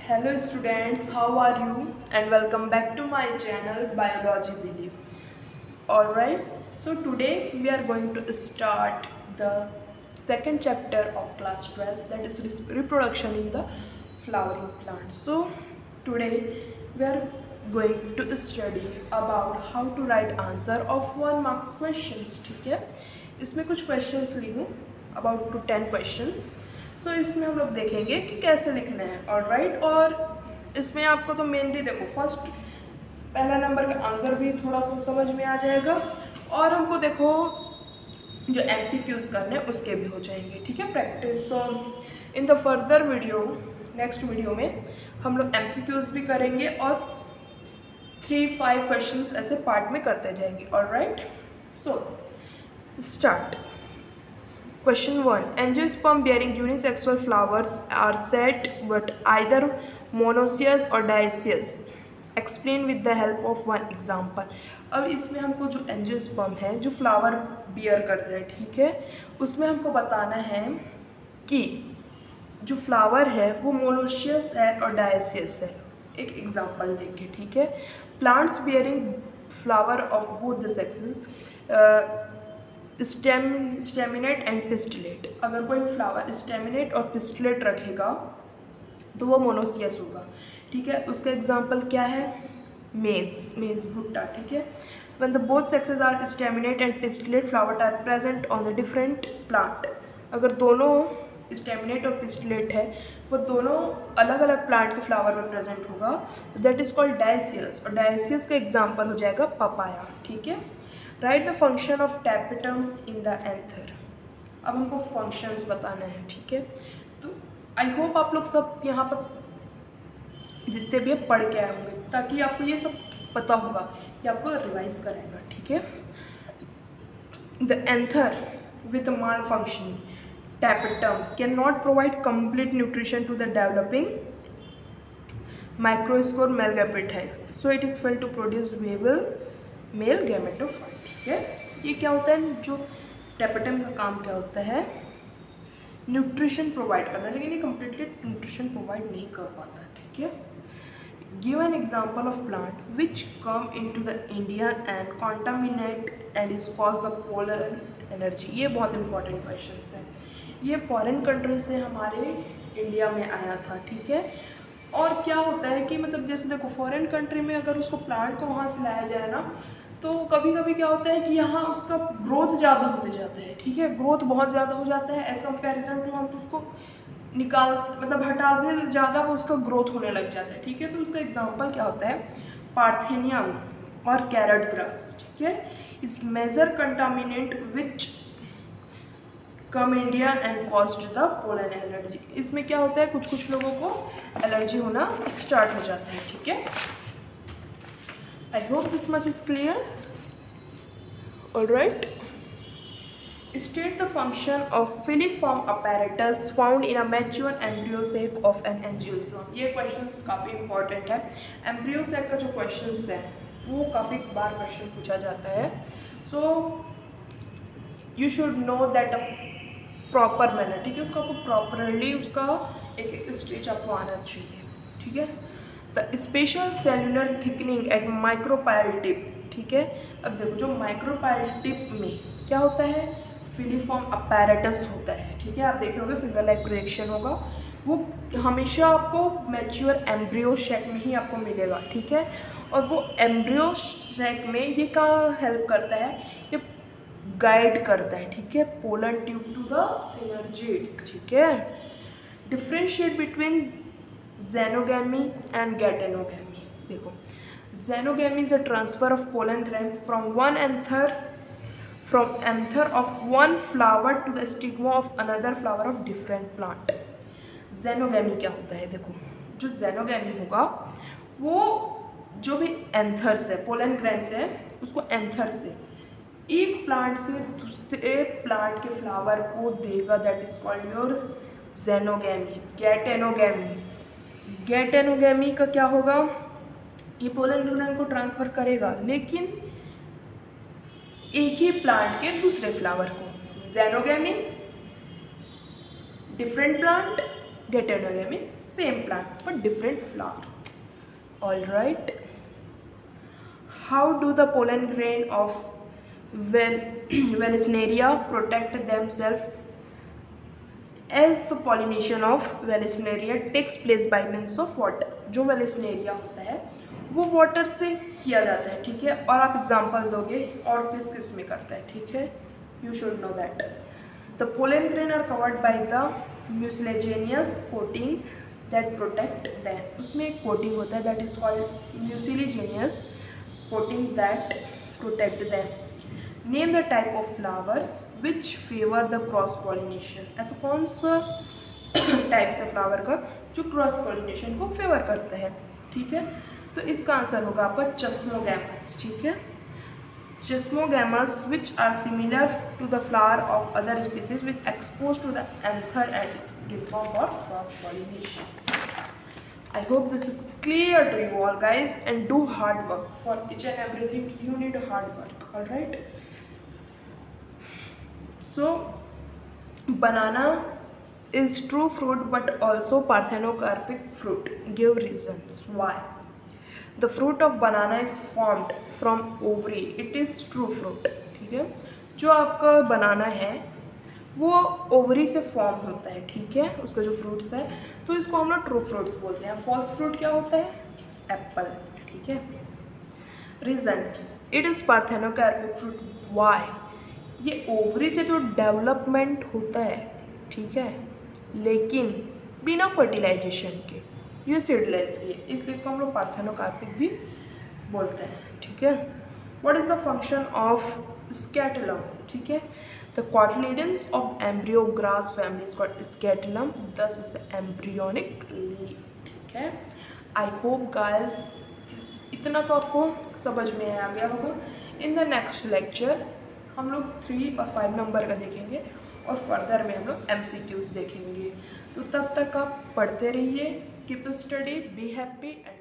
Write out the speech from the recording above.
Hello students, how are you? And welcome back to my channel Biology Belief. Alright, so today we are going to start the second chapter of class 12, that is reproduction in the flowering plants. So today we are going to study about how to write answer of 1 marks questions. ठीक है, इसमें कुछ questions ली हूँ about to 10 questions. सो इसमें हम लोग देखेंगे कि कैसे लिखना है. ऑलराइट, और इसमें आपको तो मेनली देखो फर्स्ट पहला नंबर का आंसर भी थोड़ा सा समझ में आ जाएगा, और हमको देखो जो MCQs करने हैं उसके भी हो जाएंगे. ठीक है, practice. So in the further video, next video में हम लोग MCQs भी करेंगे और 3-5 क्वेश्चंस ऐसे पार्ट में करते जाएंगे. Alright, so start. Question 1. Angiosperm bearing unisexual flowers are said but either monoecious or dioecious. Explain with the help of one example. अब इसमें हमको जो एंजियोस्पर्म है जो फ्लावर बियर करते हैं, ठीक है, उसमें हमको बताना है कि जो फ्लावर है वो मोनोशियस है और डायसियस है. एक एग्जांपल देंगे. ठीक है, plants bearing flower of both the sexes staminate and pistillate. अगर कोई फ्लावर स्टेमिनेट और पिस्टिलेट रखेगा तो वो मोनोसियस होगा. ठीक है, उसका एग्जांपल क्या है? मेज भुट्टा. ठीक है, when the both sexes are staminate and pistillate flower are present on the different plant. अगर दोनों स्टेमिनेट और पिस्टिलेट है वो दोनों अलग अलग प्लांट के फ्लावर में प्रेजेंट होगा, दैट इज कॉल्ड डायसियस. और डायसियस का एग्जाम्पल हो जाएगा पपाया. ठीक है, right the function of tapetum in the anther. अब हमको फंक्शंस बताना है. ठीक है, तो आई होप आप लोग सब यहाँ पर जितने भी पढ़ के आए होंगे ताकि आपको ये सब पता होगा, ये आपको रिवाइज कराएगा. ठीक है, the anther with malfunctioning tapetum can not provide complete nutrition to the developing microspore male gametophyte, so it is fail to produce viable male gametophyte. ठीक है, ये क्या होता है, जो टैपेटम का काम क्या होता है? न्यूट्रिशन प्रोवाइड करना, लेकिन ये कम्प्लीटली न्यूट्रिशन प्रोवाइड नहीं कर पाता. ठीक है, give an example of plant which come into the India and contaminate and is cause the polar energy. ये बहुत इंपॉर्टेंट क्वेश्चन है. ये फॉरेन कंट्री से हमारे इंडिया में आया था. ठीक है, और क्या होता है कि मतलब जैसे देखो फॉरेन कंट्री में अगर उसको प्लांट को वहाँ से लाया जाए ना, तो कभी कभी क्या होता है कि यहाँ उसका ग्रोथ ज़्यादा होते जाता है. ठीक है, ग्रोथ बहुत ज़्यादा हो जाता है एज कम्पेरिजन टू हम तो उसको निकाल मतलब हटाने से ज़्यादा वो उसका ग्रोथ होने लग जाता है. ठीक है, तो उसका एग्जांपल क्या होता है? पार्थेनियम और कैरेट ग्रास. ठीक है, is major contaminant which come India and caused the pollen allergy. इसमें क्या होता है, कुछ कुछ लोगों को एलर्जी होना स्टार्ट हो जाता है. ठीक है, I hope this much is clear. Alright. State the function of filiform apparatus found in a mature embryo sac of an angiosperm. ये questions काफ़ी important है. Embryo sac का जो questions है वो काफ़ी बार question पूछा जाता है. So you should know that a proper manner. ठीक है, उसका आपको properly उसका एक स्टेज आपको आना चाहिए. ठीक है, the special cellular thickening at micropyle tip. ठीक है, अब देखो जो माइक्रोपाइल टिप में क्या होता है, फिलीफॉर्म अपैरेटस होता है. ठीक है, आप देख रहे होगे फिंगर लाइक प्रोजेक्शन होगा, वो हमेशा आपको मैच्योर एम्ब्रियो शेक में ही आपको मिलेगा. ठीक है, और वो एम्ब्रियो शेक में ये क्या हेल्प करता है, ये गाइड करता है. ठीक है, pollen tube to the synergids. ठीक है, differentiate between xenogamy and geitonogamy. देखो xenogamy is a transfer of pollen grain from anther of one flower to the stigma of another flower of different plant. Xenogamy क्या होता है? देखो जो ज़ेनोगैमी होगा वो जो भी एंथर से पोलन ग्रैन से उसको एंथर से एक प्लांट से दूसरे प्लांट के फ्लावर को देगा, दैट इज कॉल्ड योर ज़ेनोगैमी. गैटेनोगैमी का क्या होगा, ये पोलन ग्रैन को ट्रांसफ़र करेगा लेकिन एक ही प्लांट के दूसरे फ्लावर को. Xenogamy different plant, geitonogamy same plant but different flower. All right. How do the pollen grain of Vallisneria protect themselves as the pollination of Vallisneria takes place by means of water? जो Vallisneria होता है वो water से किया जाता है, ठीक है. और आप एग्जांपल दोगे और किस में करता है, ठीक है. You should know that the pollen grain are covered by the mucilaginous coating that protect them. उसमें एक कोटिंग होता है that is called mucilaginous coating that protect them. Name the type of flowers which favour the cross pollination. ऐसा कौन सा type से flower का जो क्रॉस पॉलिनेशन को फेवर करता है, ठीक है. तो इसका आंसर होगा आपका चेस्मोगैमस, ठीक है. Chasmogamous which are similar to the flower of other species which expose to the anther and stigma for cross pollination. I hope this is clear to you all guys, and do hard work for each and everything. You need hard work, all right. So banana is true fruit but also parthenocarpic fruit. Give reasons why. The fruit of banana is formed from ovary. It is true fruit, ठीक है. जो आपका बनाना है वो ovary से form होता है, ठीक है, उसका जो फ्रूट्स है, तो इसको हम लोग ट्रू फ्रूट्स बोलते हैं. फॉल्स फ्रूट क्या होता है? एप्पल, ठीक है. Reason it is parthenocarpic fruit. Why? ये ओवरी से जो डेवलपमेंट होता है, ठीक है, लेकिन बिना फर्टिलाइजेशन के, ये सीडलेस भी है, इसलिए इसको हम लोग पार्थेनोकार्पिक भी बोलते हैं, ठीक है. What is the function of scutellum, ठीक है. The cotyledons of embryo grass family is called scatulum. Thus is the embryonic leaf, ठीक है. I hope guys इतना तो आपको समझ में आ गया होगा. इन द नेक्स्ट लेक्चर हम लोग 3 और 5 नंबर का देखेंगे और फर्दर में हम लोग MCQs देखेंगे. तो तब तक आप पढ़ते रहिए. Keep study, be happy and